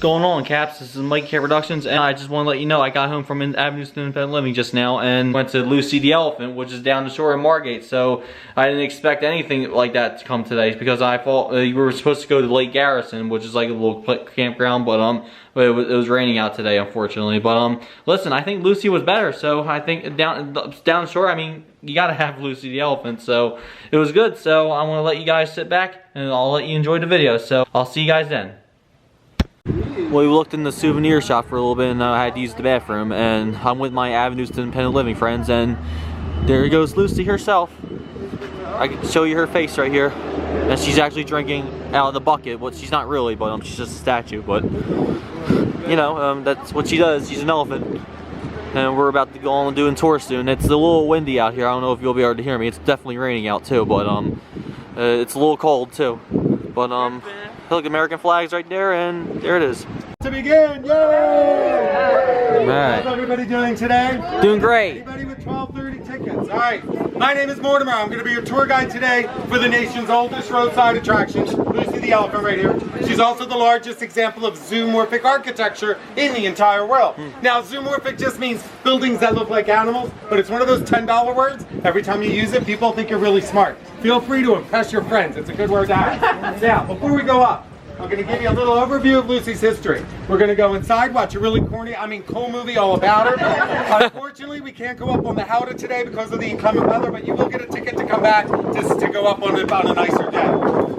going on, Caps? This is MIKEY Productions, and I just want to let you know I got home from Avenue Independent Living just now and went to Lucy the Elephant, which is down the shore in Margate. So I didn't expect anything like that to come today because I thought we were supposed to go to Lake Garrison, which is like a little campground, but it was raining out today, unfortunately. But listen, I think Lucy was better, so I think down shore, I mean, you gotta have Lucy the Elephant, so it was good. So I'm gonna let you guys sit back and I'll let you enjoy the video. So I'll see you guys then. Well, we looked in the souvenir shop for a little bit and I had to use the bathroom, and I'm with my Avenue Independent Living friends, and there goes Lucy herself. I can show you her face right here, and she's actually drinking out of the bucket. Well, she's not really, but she's just a statue, but you know, that's what she does. She's an elephant. And we're about to go on and doing tour soon. It's a little windy out here. I don't know if you'll be able to hear me. It's definitely raining out too, but it's a little cold too. But look, American flags right there, and there it is. To begin, yay! Right. How's everybody doing today? Doing great. Anybody with 12:30 tickets? All right. My name is Mortimer. I'm going to be your tour guide today for the nation's oldest roadside attraction, Lucy the Elephant right here. She's also the largest example of zoomorphic architecture in the entire world. Now, zoomorphic just means buildings that look like animals, but it's one of those $10 words. Every time you use it, people think you're really smart. Feel free to impress your friends. It's a good word to have. Now, before we go up, I'm going to give you a little overview of Lucy's history. We're going to go inside, watch a really cool movie all about her. Unfortunately, we can't go up on the Howdah today because of the inclement weather, but you will get a ticket to come back just to go up on a nicer day.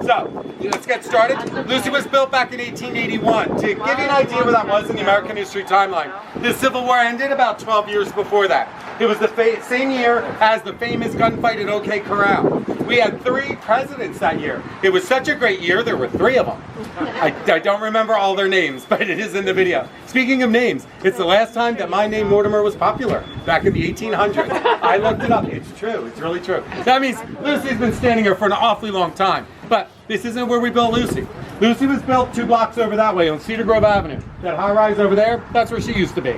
So, let's get started. Lucy was built back in 1881. To give you an idea where that was in the American history timeline, the Civil War ended about 12 years before that. It was the same year as the famous gunfight at OK Corral. We had 3 presidents that year. It was such a great year, there were 3 of them. I don't remember all their names, but it is in the video. Speaking of names, it's the last time that my name Mortimer was popular, back in the 1800s. I looked it up. It's true. It's really true. That means Lucy's been standing here for an awfully long time. But this isn't where we built Lucy. Lucy was built 2 blocks over that way on Cedar Grove Avenue. That high rise over there, that's where she used to be.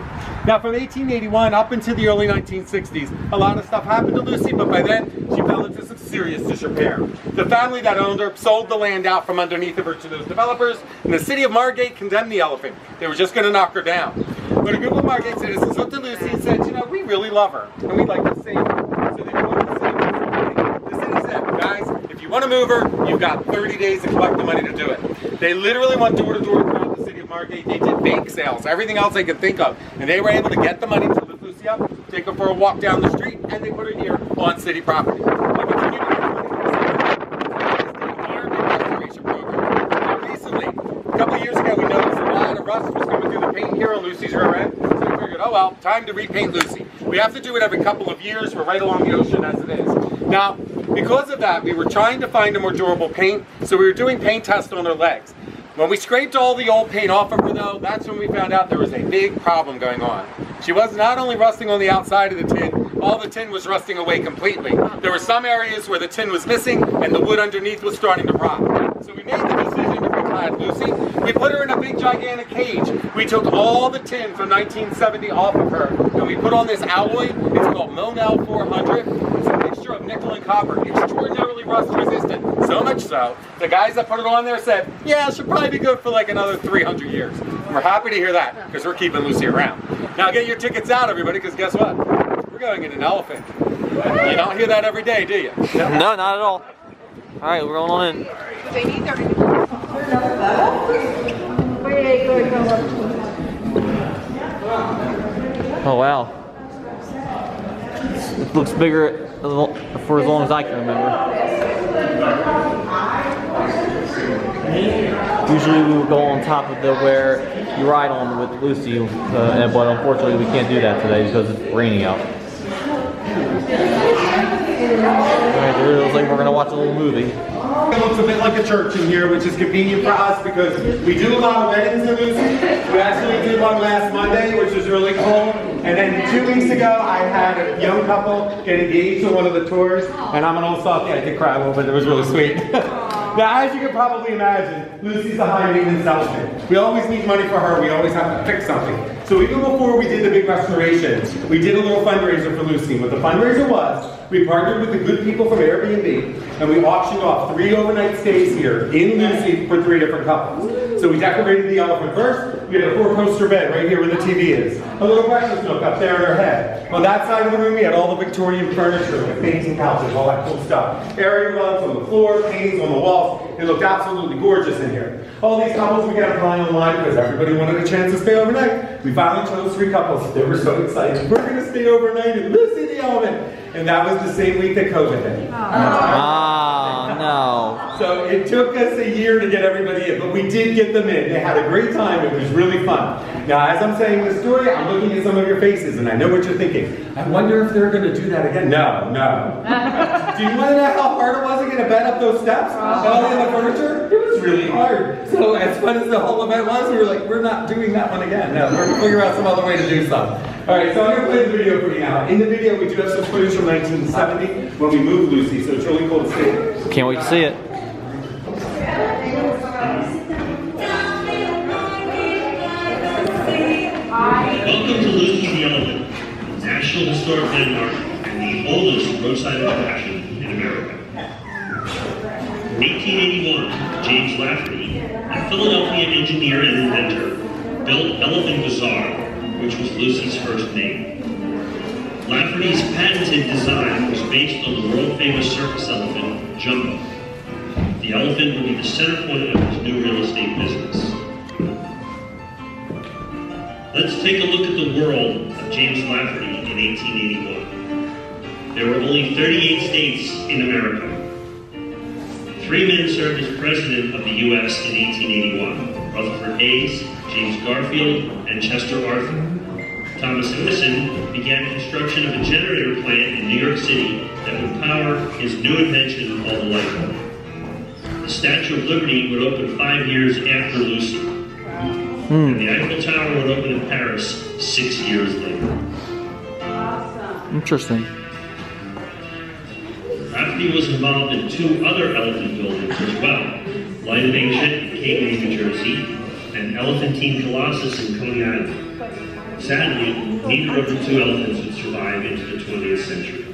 Now from 1881 up into the early 1960s, a lot of stuff happened to Lucy, but by then she fell into some serious disrepair. The family that owned her sold the land out from underneath of her to those developers, and the city of Margate condemned the elephant. They were just going to knock her down. But a group of Margate citizens looked at Lucy and said, you know, we really love her, and we'd like to save her. So they wanted to save her. The city said, guys, if you want to move her, you've got 30 days to collect the money to do it. They literally went door to door throughout the city of Margate. They did bake sales, everything else they could think of. And they were able to get the money to lift Lucy up, take her for a walk down the street, and they put her here on city property. They continue to get money from the city. Now, recently, a couple of years ago, we noticed a lot of rust was coming through the paint here on Lucy's rear end. So we figured, oh well, time to repaint Lucy. We have to do it every couple of years. We're right along the ocean as it is. Now, because of that, we were trying to find a more durable paint, so we were doing paint tests on her legs. When we scraped all the old paint off of her though, that's when we found out there was a big problem going on. She was not only rusting on the outside of the tin, all the tin was rusting away completely. There were some areas where the tin was missing and the wood underneath was starting to rot. So we made the decision to reclad Lucy. We put her in a big gigantic cage. We took all the tin from 1970 off of her and we put on this alloy. It's called Monel 400. It's a mixture of nickel and copper, extraordinarily rust resistant. So much so, the guys that put it on there said, yeah, it should probably be good for like another 300 years. And we're happy to hear that because we're keeping Lucy around. Now get your tickets out, everybody, because guess what? We're going in an elephant. You don't hear that every day, do you? No, not at all. All right, we're going on in. Oh wow. It looks bigger for as long as I can remember. Usually we would go on top of where you ride on with Lucy, but unfortunately we can't do that today because it's raining out. Alright, it looks like we're going to watch a little movie. It looks a bit like a church in here, which is convenient for us because we do a lot of weddings in Lucy. We actually did one last Monday, which was really cool. And then 2 weeks ago, I had a young couple get engaged on one of the tours, and I'm an old softie, I did cry a little bit, it was really sweet. Now, as you can probably imagine, Lucy's a high-maintenance elephant. We always need money for her, we always have to fix something. So even before we did the big restoration, we did a little fundraiser for Lucy. What the fundraiser was, we partnered with the good people from Airbnb, and we auctioned off 3 overnight stays here in Lucy for 3 different couples. So we decorated the elephant first, we had a 4-poster bed right here where the TV is. A little breakfast nook up there in her head. On that side of the room, we had all the Victorian furniture, like painting couches, all that cool stuff. Area rugs on the floor, paintings on the walls. It looked absolutely gorgeous in here. All these couples we got applying online because everybody wanted a chance to stay overnight. We finally chose 3 couples. They were so excited. We're going to stay overnight in Lucy the Elephant. And that was the same week that COVID hit. Oh, no. So it took us a year to get everybody in, but we did get them in. They had a great time. It was really fun. Now, as I'm saying this story, I'm looking at some of your faces, and I know what you're thinking. I wonder if they're going to do that again. No, no. Do you want to know how hard it was to get a bed up those steps? And all the other furniture? It was really hard. So as fun as the whole event was, we were like, we're not doing that one again. No, we're going to figure out some other way to do stuff. All right, so I'm going to play the video for you now. In the video, we do have some footage from 1970 when we moved Lucy, so it's really cool to see. Can't wait to see it. Welcome to Lucy the Elephant, the National Historic Landmark and the oldest roadside attraction in America. In 1881, James Lafferty, a Philadelphia engineer and inventor, built Elephant Bazaar, which was Lucy's first name. Lafferty's patented design was based on the world-famous circus elephant, Jumbo. The elephant would be the center point of his new real estate business. Let's take a look at the world of James Lafferty in 1881. There were only 38 states in America. 3 men served as president of the U.S. in 1881. Rutherford Hayes, James Garfield, and Chester Arthur. Thomas Edison began construction of a generator plant in New York City that would power his new invention called the light bulb. The Statue of Liberty would open 5 years after Lucy. And the Eiffel Tower would open in Paris 6 years later. Awesome. Interesting. Lafferty was involved in 2 other elephant buildings as well. Light of Ancient in Cape May, New Jersey, and Elephantine Colossus in Coney Island. Sadly, neither of the 2 elephants would survive into the 20th century.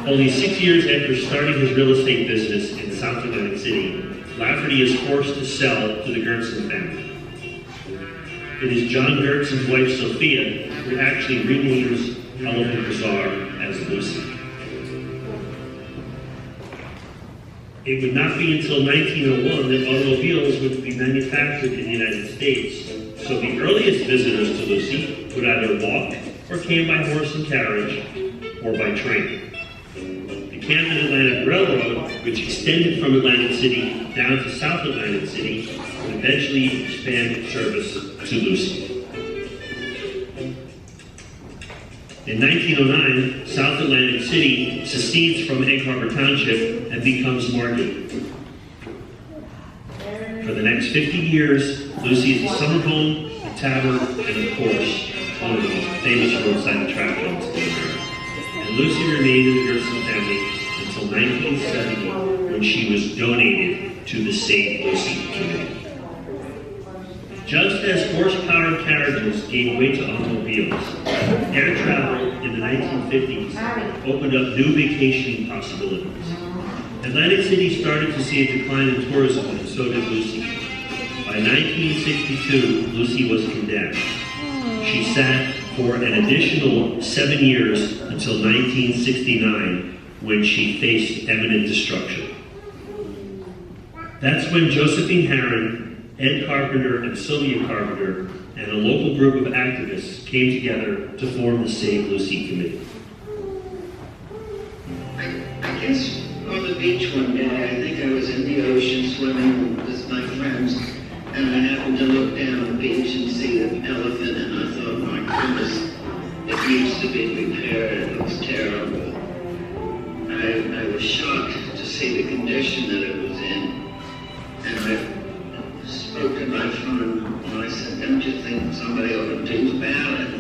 Only 6 years after starting his real estate business in South Atlantic City, Lafferty is forced to sell to the Gertsen family. It is John Gertsen's wife, Sophia, who actually renames Elephant Bazaar as Lucy. It would not be until 1901 that automobiles would be manufactured in the United States, so the earliest visitors to Lucy would either walk or came by horse and carriage or by train. The Camden Atlantic Railroad, which extended from Atlantic City down to South Atlantic City, would eventually expand its service to Lucy. In 1909, South Atlantic City secedes from Egg Harbor Township and becomes Margate. For the next 50 years, Lucy is a summer home, a tavern, and of course, one of the most famous roadside attractions in America. And Lucy remained in the Gertsen family until 1970, when she was donated to the St. Lucy community. Just as horse-powered carriages gave way to automobiles, air travel in the 1950s opened up new vacationing possibilities. Atlantic City started to see a decline in tourism, and so did Lucy. By 1962, Lucy was condemned. She sat for an additional 7 years until 1969, when she faced imminent destruction. That's when Josephine Herron, Ed Carpenter, and Sylvia Carpenter, and a local group of activists came together to form the Save Lucy Committee. I guess on the beach one day, I think I was in the ocean swimming with my friends, and I happened to look down the beach and see an elephant, and I thought, my goodness, it needs to be repaired. It looks terrible. I was shocked to see the condition that it was in, and I spoke to my friend, and I said, don't you think somebody ought to do about it?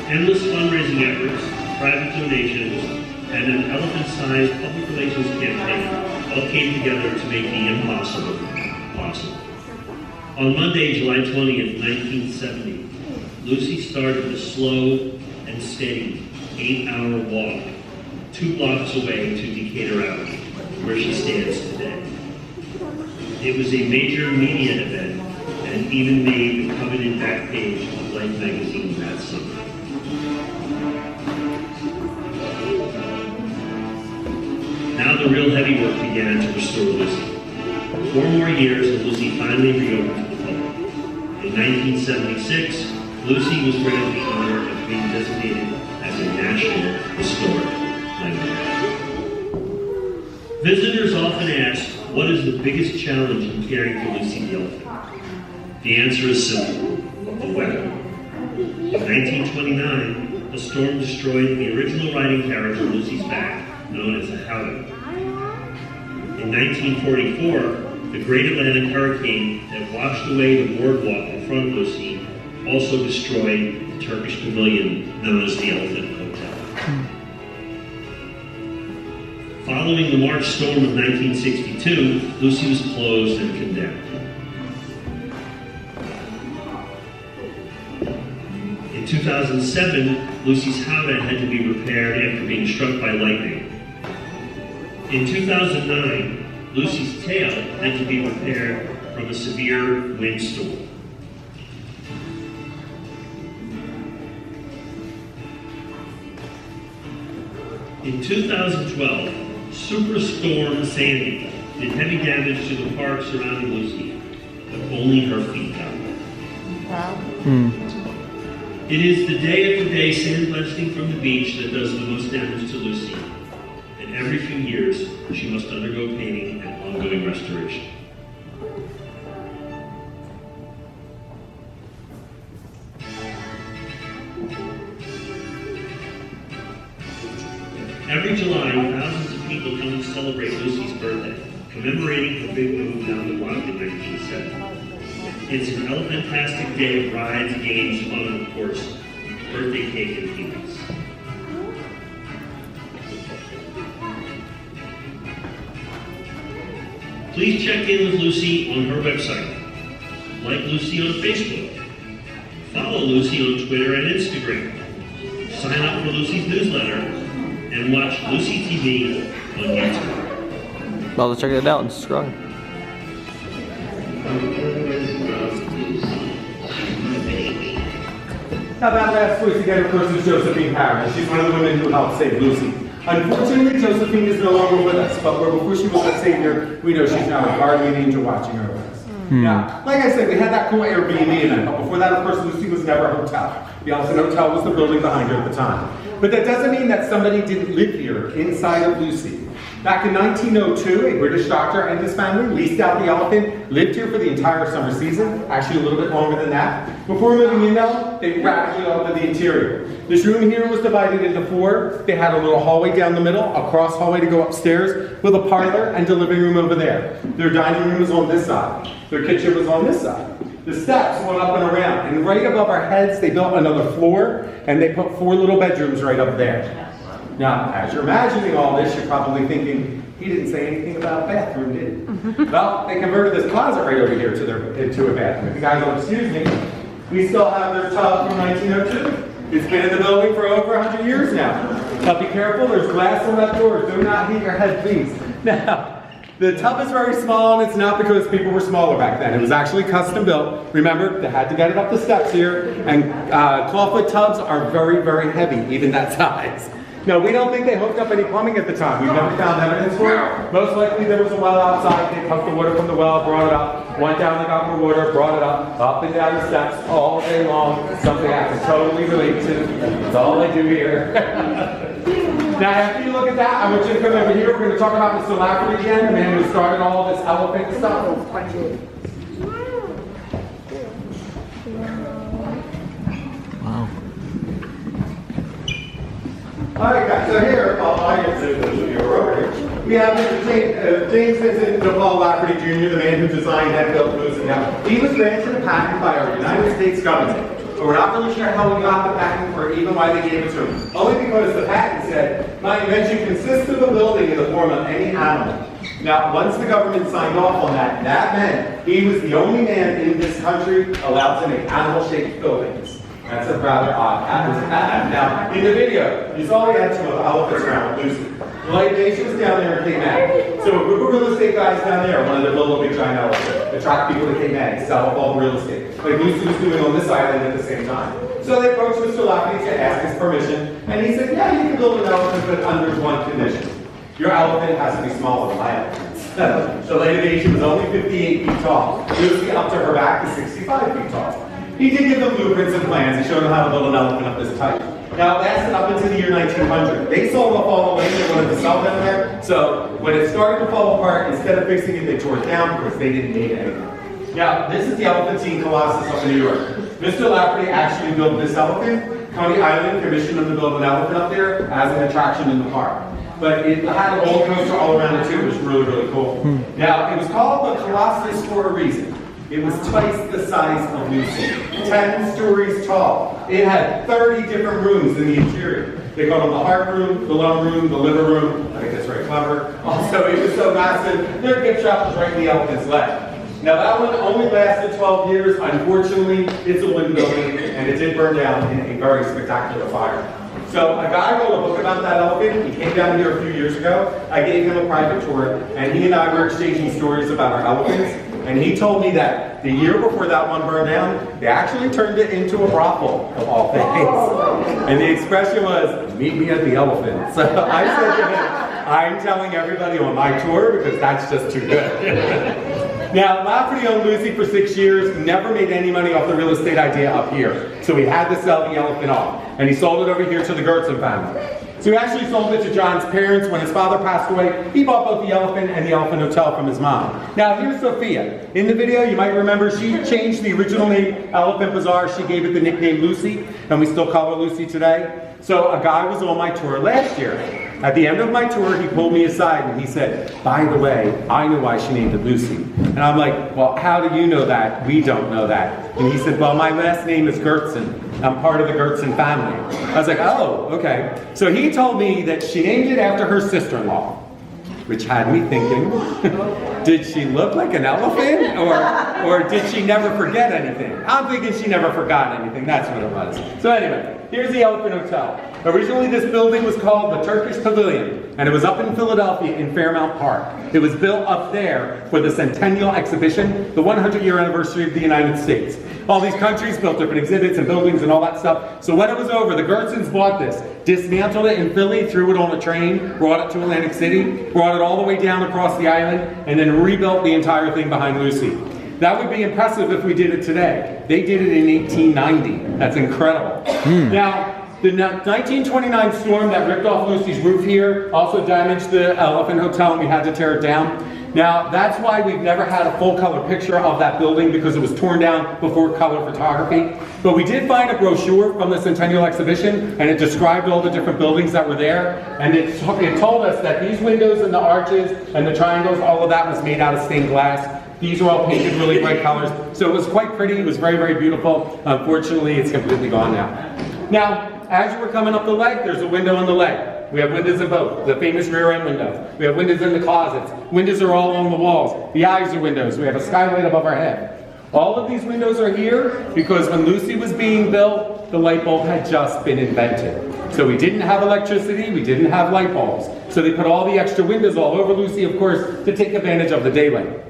Endless fundraising efforts, private donations, and an elephant-sized public relations campaign all came together to make the impossible possible. On Monday, July 20th, 1970, Lucy started a slow and steady 8-hour walk 2 blocks away to Decatur Alley, where she stands today. It was a major media event and even made the coveted back page of Life magazine that summer. Now the real heavy work began to restore Lucy. 4 more years and Lucy finally reopened to the public. In 1976, Lucy was granted the honor of being designated as a National Historic Landmark. Visitors often ask, what is the biggest challenge in caring for Lucy the elephant? The answer is simple: the weather. In 1929, a storm destroyed the original riding carriage on Lucy's back, known as a howdah. In 1944, the Great Atlantic Hurricane that washed away the boardwalk in front of Lucy also destroyed the Turkish pavilion known as the Elephant Hotel. Following the March storm of 1962, Lucy was closed and condemned. In 2007, Lucy's howdah had to be repaired after being struck by lightning. In 2009, Lucy's tail had to be repaired from a severe windstorm. In 2012, Superstorm Sandy did heavy damage to the park surrounding Lucy, but only her feet got wet. Wow. It is the day-after-day sandblasting from the beach that does the most damage to Lucy. And every few years, she must undergo painting and ongoing restoration. Every July, thousands of people come to celebrate Lucy's birthday, commemorating her big move down the block in 1970. It's an elephantastic day of rides, games, fun, and of course, birthday cake and peanuts. Please check in with Lucy on her website. Like Lucy on Facebook. Follow Lucy on Twitter and Instagram. Sign up for Lucy's newsletter. And watch Lucy TV on YouTube. Well, check it out and subscribe. Now that last voice again, of course, is Josephine Parrish. She's one of the women who helped save Lucy. Unfortunately, Josephine is no longer with us, but where before she was a savior, we know she's now a guardian angel watching over us. Now, like I said, we had that cool Airbnb event, but before that, of course, Lucy was never a hotel. The Allison Hotel was the building behind her at the time. But that doesn't mean that somebody didn't live here inside of Lucy. Back in 1902, a British doctor and his family leased out the elephant, lived here for the entire summer season, actually a little bit longer than that. Before moving in though, they radically altered the interior. This room here was divided into 4. They had a little hallway down the middle, a cross hallway to go upstairs, with a parlor and a living room over there. Their dining room was on this side. Their kitchen was on this side. The steps went up and around, and right above our heads, they built another floor, and they put 4 little bedrooms right up there. Now, as you're imagining all this, you're probably thinking, he didn't say anything about a bathroom, did he? Well, they converted this closet right over here into a bathroom. If you guys will excuse me, we still have their tub from 1902. It's been in the building for over 100 years now. Now be careful, there's glass on that door. Do not hit your head, please. Now, the tub is very small, and it's not because people were smaller back then. It was actually custom built. Remember, they had to get it up the steps here, and clawfoot tubs are very, very heavy, even that size. No, we don't think they hooked up any plumbing at the time. We've never found evidence for it. Most likely there was a well outside. They pumped the water from the well, brought it up, went down and got more water, brought it up and down the steps all day long. Something I can totally relate to. That's all I do here. Now, after you look at that, I want you to come over here. We're going to talk about Mr. Lafferty again, the man who started all this elephant stuff. Wow. Alright guys, so here, we have Mr. James Vincent Paul Lafferty Jr., the man who designed and built Lucy. Now, he was granted a patent by our United States government, but we're not really sure how we got the patent or even why they gave it to him. Only because the patent said, my invention consists of a building in the form of any animal. Now, once the government signed off on that, that meant he was the only man in this country allowed to make animal-shaped buildings. That's a rather odd patent. Now, in the video, you saw we had 2 elephants around with Lucy. The light nation was down there and came out. So a group of real estate guys down there wanted to build a big giant elephant. attract people to Cape May, sell up all the real estate. Like Lucy was doing on this island at the same time. So they approached Mr. Lafferty to ask his permission, and he said, yeah, you can build an elephant, but under one condition. Your elephant has to be smaller than my elephant. The lady she was only 58 feet tall. Lucy up to her back is 65 feet tall. He did give them blueprints and plans. He showed them how to build an elephant up this tight. Now, it lasted up into the year 1900. They sold off all the land they wanted to sell down there. So when it started to fall apart, instead of fixing it, they tore it down because they didn't need anything. Now, this is the Elephantine Colossus up in New York. Mr. Lafferty actually built this elephant. Coney Island commissioned him to build an elephant up there as an attraction in the park. But it had a roller coaster all around it too, which was really, really cool. Now, it was called the Colossus for a reason. It was twice the size of Lucy, 10 stories tall. It had 30 different rooms in the interior. They called them the heart room, the lung room, the liver room. I think that's very clever. Also, it was so massive, their gift shop was right in the elephant's leg. Now that one only lasted 12 years. Unfortunately, it's a wooden building, and it did burn down in a very spectacular fire. So a guy wrote a book about that elephant. He came down here a few years ago. I gave him a private tour, and he and I were exchanging stories about our elephants. And he told me that the year before that one burned down, they actually turned it into a brothel, of all things. And the expression was, meet me at the elephant. So I said to him, I'm telling everybody on my tour because that's just too good. Now, Lafferty owned Lucy for 6 years, never made any money off the real estate idea up here. So he had to sell the elephant off. And he sold it over here to the Gertsen family. So he actually sold it to John's parents. When his father passed away, he bought both the elephant and the elephant hotel from his mom. Now, here's Sophia. In the video, you might remember she changed the original name, Elephant Bazaar. She gave it the nickname Lucy, and we still call her Lucy today. So a guy was on my tour last year. At the end of my tour, he pulled me aside and he said, by the way, I know why she named it Lucy. And I'm like, well, how do you know that? We don't know that. And he said, well, my last name is Gertsen. I'm part of the Gertsen family. I was like, oh, okay. So he told me that she named it after her sister-in-law, which had me thinking, did she look like an elephant or did she never forget anything? I'm thinking she never forgot anything. That's what it was. So anyway, here's the Elephant Hotel. Originally this building was called the Turkish Pavilion, and it was up in Philadelphia in Fairmount Park. It was built up there for the Centennial Exhibition, the 100-year anniversary of the United States. All these countries built different exhibits and buildings and all that stuff. So when it was over, the Gertsens bought this, dismantled it in Philly, threw it on a train, brought it to Atlantic City, brought it all the way down across the island, and then rebuilt the entire thing behind Lucy. That would be impressive if we did it today. They did it in 1890. That's incredible. Now, the 1929 storm that ripped off Lucy's roof here also damaged the Elephant Hotel, and we had to tear it down. Now, that's why we've never had a full color picture of that building, because it was torn down before color photography. But we did find a brochure from the Centennial Exhibition, and it described all the different buildings that were there. And it told us that these windows and the arches and the triangles, all of that was made out of stained glass. These were all painted really bright colors. So it was quite pretty. It was very, very beautiful. Unfortunately, it's completely gone now. Now, as you were coming up the leg, there's a window in the leg. We have windows in both, the famous rear end window. We have windows in the closets. Windows are all along the walls. The eyes are windows. We have a skylight above our head. All of these windows are here because when Lucy was being built, the light bulb had just been invented. So we didn't have electricity, we didn't have light bulbs. So they put all the extra windows all over Lucy, of course, to take advantage of the daylight.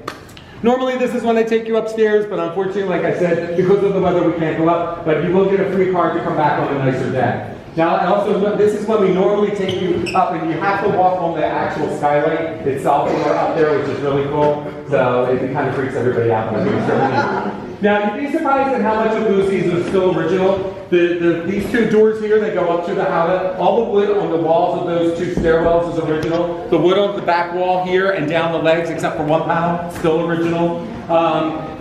Normally this is when they take you upstairs, but unfortunately, like I said, because of the weather, we can't go up, but you will get a free card to come back on a nicer day. Now, and also, this is when we normally take you up, and you have to walk on the actual skylight itself when we're up there, which is really cool. So it kind of freaks everybody out. Now, you'd be surprised at how much of Lucy's is still original. These two doors here, they go up to the house. All the wood on the walls of those two stairwells is original. The wood on the back wall here and down the legs, except for one panel, still original.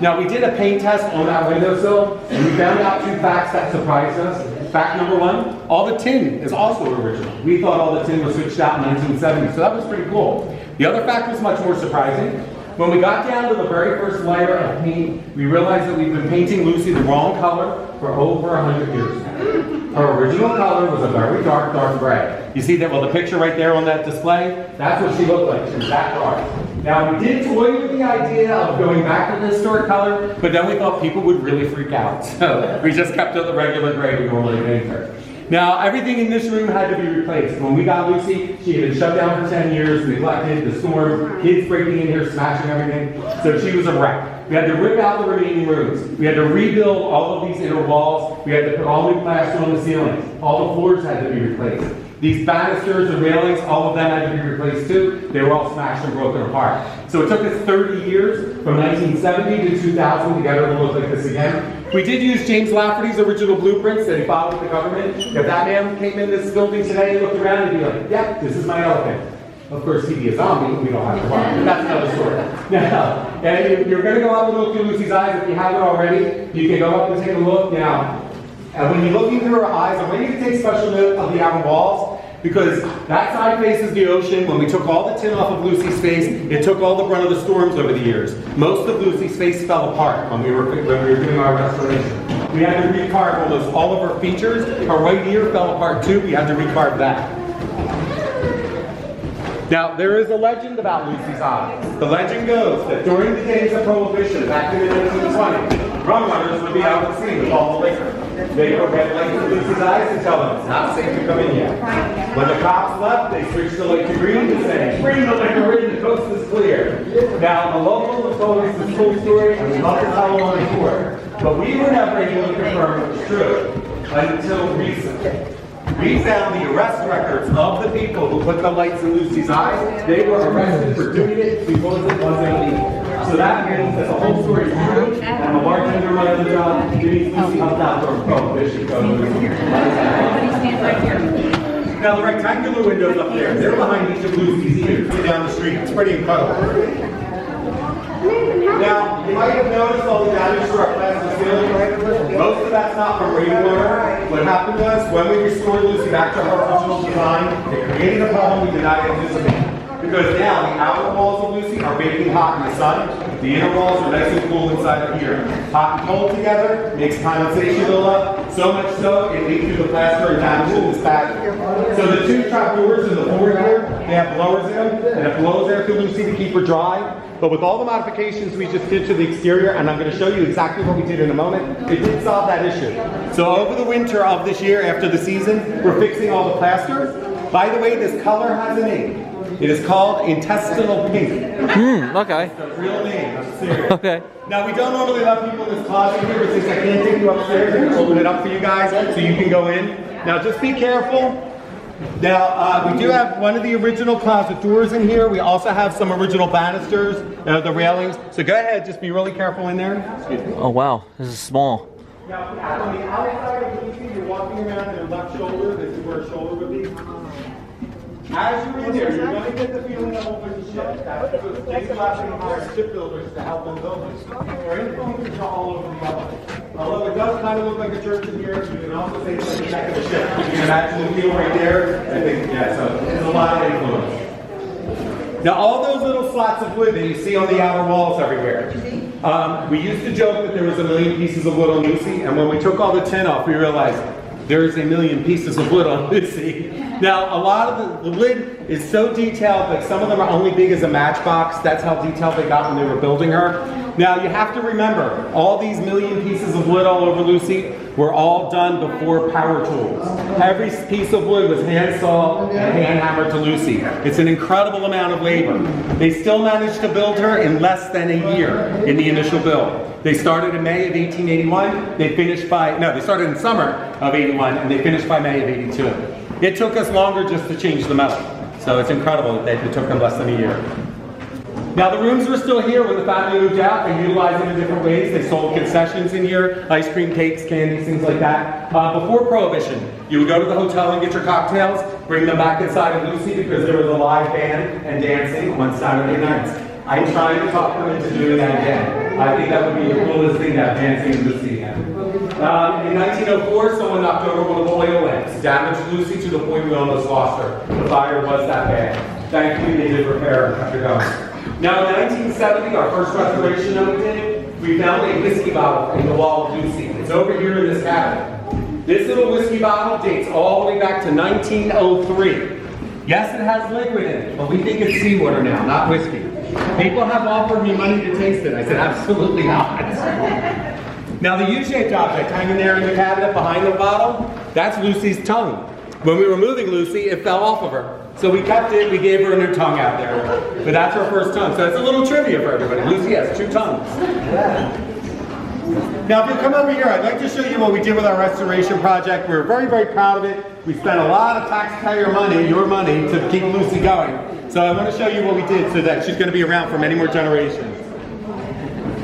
Now, we did a paint test on that windowsill, and we found out two facts that surprised us. Fact number one, all the tin is also original. We thought all the tin was switched out in 1970, so that was pretty cool. The other fact was much more surprising. When we got down to the very first layer of paint, we realized that we've been painting Lucy the wrong color for over 100 years now. Her original color was a very dark, dark gray. You see that, well, the picture right there on that display, that's what she looked like. She was that dark. Now, we did toy with the idea of going back to the historic color, but then we thought people would really freak out. So we just kept it the regular gray we normally paint her. Now, everything in this room had to be replaced. When we got Lucy, she had been shut down for 10 years, neglected, the storm, kids breaking in here, smashing everything. So she was a wreck. We had to rip out the remaining rooms. We had to rebuild all of these inner walls. We had to put all new plaster on the ceilings. All the floors had to be replaced. These banisters and railings, all of them had to be replaced too. They were all smashed and broken apart. So it took us 30 years, from 1970 to 2000, to get her to look like this again. We did use James Lafferty's original blueprints that he filed with the government. If that man came in this building today and looked around, he'd be like, yep, this is my elephant. Of course, he'd be a zombie, we don't have to worry, but that's another story. Now, and you're going to go up and look through Lucy's eyes. If you haven't already, you can go up and take a look. Now, and when you're looking through her eyes, I want you to take special note of the outer walls, because that side faces the ocean. When we took all the tin off of Lucy's face, it took all the brunt of the storms over the years. Most of Lucy's face fell apart when we were doing our restoration. We had to recarve all of her features. Her right ear fell apart too. We had to recarve that. Now, there is a legend about Lucy's eyes. The legend goes that during the days of Prohibition, back in the 1920s, rum runners would be out at sea with all the liquor. They would get lights in Lucy's eyes and tell them, it's not safe to come in yet. When the cops left, they switched the light to green to say, bring the liquor in, the coast is clear. Now, the local have told us this full story, and we love to tell them on the court. But we were never able to confirm it was true until recently. We found the arrest records of the people who put the lights in Lucy's eyes. They were arrested for doing it because it wasn't illegal. So that means that the whole story is true, and the bartender running the job, Lucy comes out from Prohibition. Now the rectangular windows up there, they're behind each of Lucy's ears down the street. It's pretty incredible. Now, you might have noticed all the damage to our plaster ceiling. Most of that's not from rainwater. What happened was, when we restored Lucy back to her original design, it created a problem we did not anticipate. Because now the outer walls of Lucy are baking hot in the sun. The inner walls are nice and cool inside of here. Hot and cold together makes condensation build up. So much so, it leaks through the plaster and damages this back. So the two trap doors in the floor here, they have blowers in them, and it blows air through Lucy to keep her dry. But with all the modifications we just did to the exterior, and I'm going to show you exactly what we did in a moment, it did solve that issue. So over the winter of this year, after the season, we're fixing all the plaster. By the way, this color has a name. It is called intestinal pink. Okay. It's the real name, I'm serious. Okay. Now, we don't normally let people in this closet here, but since I can't take you upstairs, I'm going to open it up for you guys so you can go in. Now, just be careful. Now, we do have one of the original closet doors in here. We also have some original banisters, the railings. So go ahead, just be really careful in there. Oh wow, this is small. Now, on the outside of Lucy, you're walking around your left shoulder. This is where her shoulder would be. As you're in there, you're going to get the feeling of open ship. That's because James Lafferty hired shipbuilders to help them build this. There ain't buildings all over the element. Although it does kind of look like a church in here, you can also say it's like the deck of a ship. You can imagine the wheel right there. I think, yeah, so there's a lot of influence. Now, all those little slats of wood that you see on the outer walls everywhere. We used to joke that there was 1 million pieces of wood on Lucy, and when we took all the tin off, we realized there's 1 million pieces of wood on Lucy. Now, a lot of the lid is so detailed that some of them are only big as a matchbox. That's how detailed they got when they were building her. Now, you have to remember, all these 1 million pieces of wood all over Lucy were all done before power tools. Every piece of wood was hand sawed and hand hammered to Lucy. It's an incredible amount of labor. They still managed to build her in less than a year in the initial build. They started in May of 1881. They started in summer of 81, and they finished by May of 82. It took us longer just to change the metal. So it's incredible that it took them less than a year. Now the rooms were still here when the family moved out. They utilized them in different ways. They sold concessions in here, ice cream, cakes, candies, things like that. Before Prohibition, you would go to the hotel and get your cocktails, bring them back inside of Lucy because there was a live band and dancing on Saturday nights. I'm trying to talk them into doing that again. I think that would be the coolest thing to have dancing in Lucy again. In 1904, someone knocked over one of the oil lamps, damaged Lucy to the point we almost lost her. The fire was that bad. Thankfully, they did repair and kept her going. Now, in 1970, our first restoration that we did, we found a whiskey bottle in the wall of Lucy. It's over here in this cabinet. This little whiskey bottle dates all the way back to 1903. Yes, it has liquid in it, but we think it's seawater now, not whiskey. People have offered me money to taste it. I said, absolutely not. Now the U-shaped object hanging there in the cabinet behind the bottle, that's Lucy's tongue. When we were moving Lucy, it fell off of her. So we kept it, we gave her a new tongue out there. But that's her first tongue. So it's a little trivia for everybody. Lucy has 2 tongues. Now if you come over here, I'd like to show you what we did with our restoration project. We're very, very proud of it. We spent a lot of taxpayer money, your money, to keep Lucy going. So I want to show you what we did so that she's going to be around for many more generations.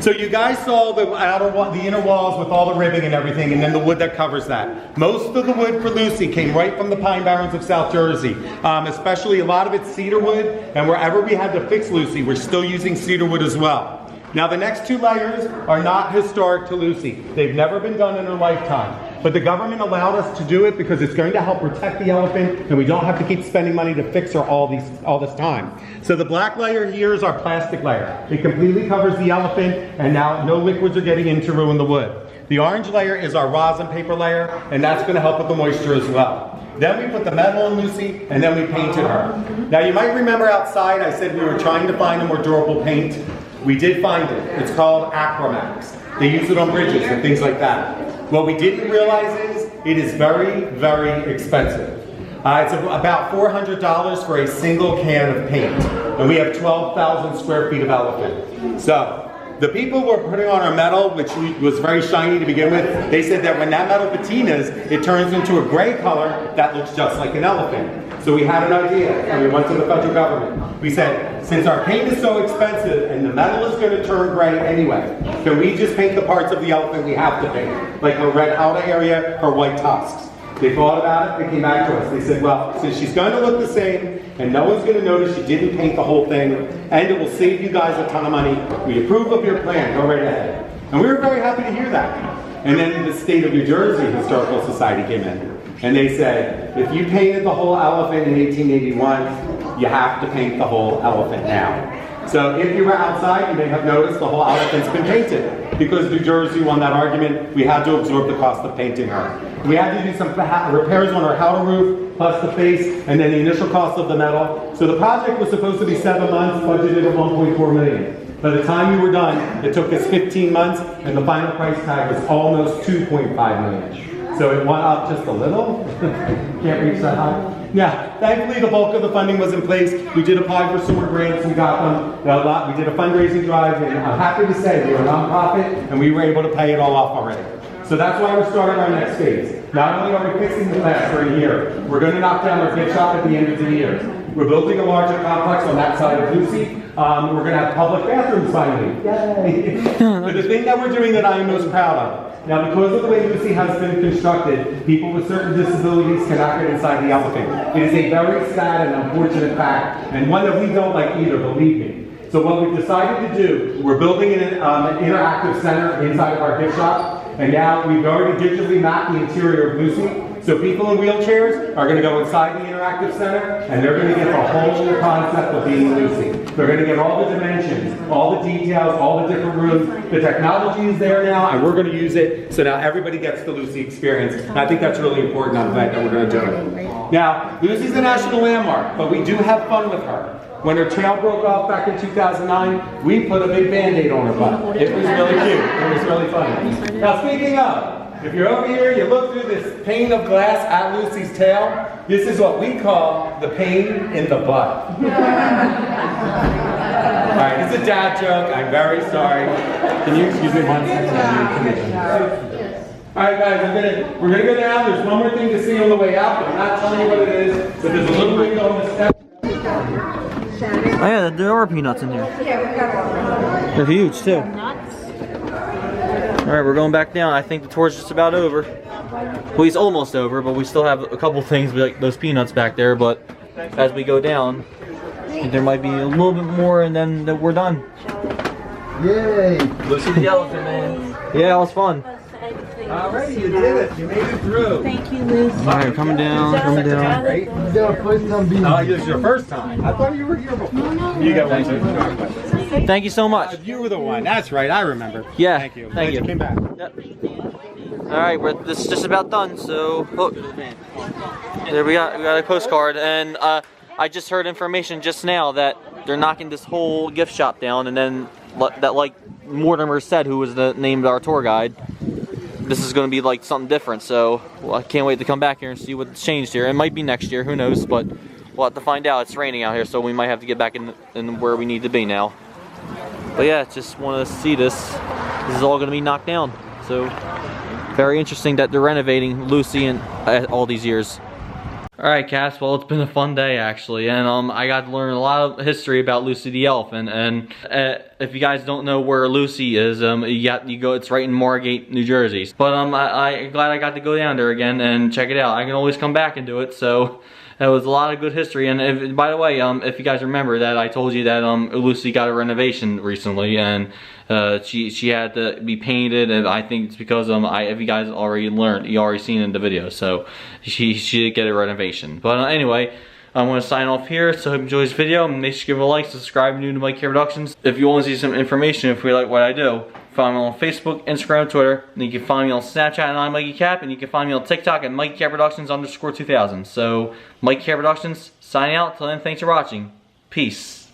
So you guys saw the inner walls with all the ribbing and everything, and then the wood that covers that. Most of the wood for Lucy came right from the pine barrens of South Jersey, especially a lot of it's cedar wood, and wherever we had to fix Lucy, we're still using cedar wood as well. Now the next 2 layers are not historic to Lucy. They've never been done in her lifetime. But the government allowed us to do it because it's going to help protect the elephant, and we don't have to keep spending money to fix her all this time. So the black layer here is our plastic layer. It completely covers the elephant, and now no liquids are getting in to ruin the wood. The orange layer is our rosin paper layer, and that's going to help with the moisture as well. Then we put the metal on Lucy, and then we painted her. Now you might remember outside I said we were trying to find a more durable paint. We did find it. It's called Acromax. They use it on bridges and things like that. What we didn't realize is it is very, very expensive. It's about $400 for a single can of paint. And we have 12,000 square feet of elephant. So the people were putting on our metal, which was very shiny to begin with. They said that when that metal patinas, it turns into a gray color that looks just like an elephant. So we had an idea, and we went to the federal government. We said, since our paint is so expensive and the metal is going to turn gray anyway, can we just paint the parts of the elephant we have to paint? Like her red outer area, her white tusks. They thought about it, they came back to us. They said, well, since she's going to look the same, and no one's going to notice she didn't paint the whole thing, and it will save you guys a ton of money, we approve of your plan, go right ahead. And we were very happy to hear that. And then the State of New Jersey Historical Society came in. And they said, if you painted the whole elephant in 1881, you have to paint the whole elephant now. So if you were outside, you may have noticed the whole elephant's been painted. Because New Jersey won that argument, we had to absorb the cost of painting her. We had to do some repairs on her outer roof, plus the face, and then the initial cost of the metal. So the project was supposed to be 7 months, budgeted at $1.4 million. By the time we were done, it took us 15 months, and the final price tag was almost $2.5 million. So it went up just a little. Can't reach that high. Yeah, thankfully the bulk of the funding was in place. We did apply for some more grants, we got them. We did a fundraising drive, and I'm happy to say we're a nonprofit, and we were able to pay it all off already. So that's why we're starting our next phase. Not only are we fixing the glass for a year, we're going to knock down our gift shop at the end of the year. We're building a larger complex on that side of Lucy. We're going to have public bathrooms finally. Yay! But the thing that we're doing that I am most proud of. Now, because of the way Lucy has been constructed, people with certain disabilities cannot get inside the elephant. It is a very sad and unfortunate fact, and one that we don't like either, believe me. So what we've decided to do, we're building an interactive center inside of our gift shop, and now we've already digitally mapped the interior of Lucy. So people in wheelchairs are going to go inside the interactive center, and they're going to get the whole concept of being Lucy. They're going to get all the dimensions, all the details, all the different rooms. The technology is there now, and we're going to use it, so now everybody gets the Lucy experience. And I think that's really important on the fact that we're going to do it. Now, Lucy's a national landmark, but we do have fun with her. When her tail broke off back in 2009, we put a big Band-Aid on her butt. It was really cute. It was really funny. Now, speaking of, if you're over here, you look through this pane of glass at Lucy's tail, this is what we call the pain in the butt. Alright, it's a dad joke. I'm very sorry. Can you excuse me 1 second? Alright guys, we're gonna go down. There's one more thing to see on the way out, but I'm not telling you what it is. But there's a little window on the step. Oh yeah, there are peanuts in here. They're huge too. Alright, we're going back down. I think the tour's just about over. Well, he's almost over, but we still have a couple things like those peanuts back there, but as we go down, there might be a little bit more and then we're done. Yay! Lucy the elephant, man. Yeah, it was fun. Alright, you did it. You made it through. Thank you, Lucy. Alright, coming down, coming down. Right? Oh, this is your first time. I thought you were here before. You got one too. Thank you so much. You were the one. That's right. I remember. Yeah. Thank you. Thank you. Came back. Yep. Alright, this is just about done, so look. There we got a postcard, and I just heard information just now that they're knocking this whole gift shop down, and then that, like Mortimer said, who was named our tour guide, this is going to be like something different. So well, I can't wait to come back here and see what's changed here. It might be next year, who knows, but we'll have to find out. It's raining out here, so we might have to get back in where we need to be now. But yeah, just wanted to see this. This is all going to be knocked down. So very interesting that they're renovating Lucy and all these years. Alright, Cass, well, it's been a fun day, actually, and I got to learn a lot of history about Lucy the elephant, and if you guys don't know where Lucy is, it's right in Margate, New Jersey. But I'm glad I got to go down there again and check it out. I can always come back and do it, so it was a lot of good history. And by the way, if you guys remember that I told you that Lucy got a renovation recently, and she had to be painted, and I think it's because if you guys already learned, you already seen it in the video, so she did get a renovation. But anyway, I'm going to sign off here. So I hope you enjoyed this video. Make sure you give it a like, subscribe, new to MIKEY Productions. If you want to see some information, if you like what I do, find me on Facebook, Instagram, Twitter, and you can find me on Snapchat and I'm MikeyCap, and you can find me on TikTok at MikeyCap Productions _2000. So MikeyCap Productions, signing out. Till then, thanks for watching. Peace.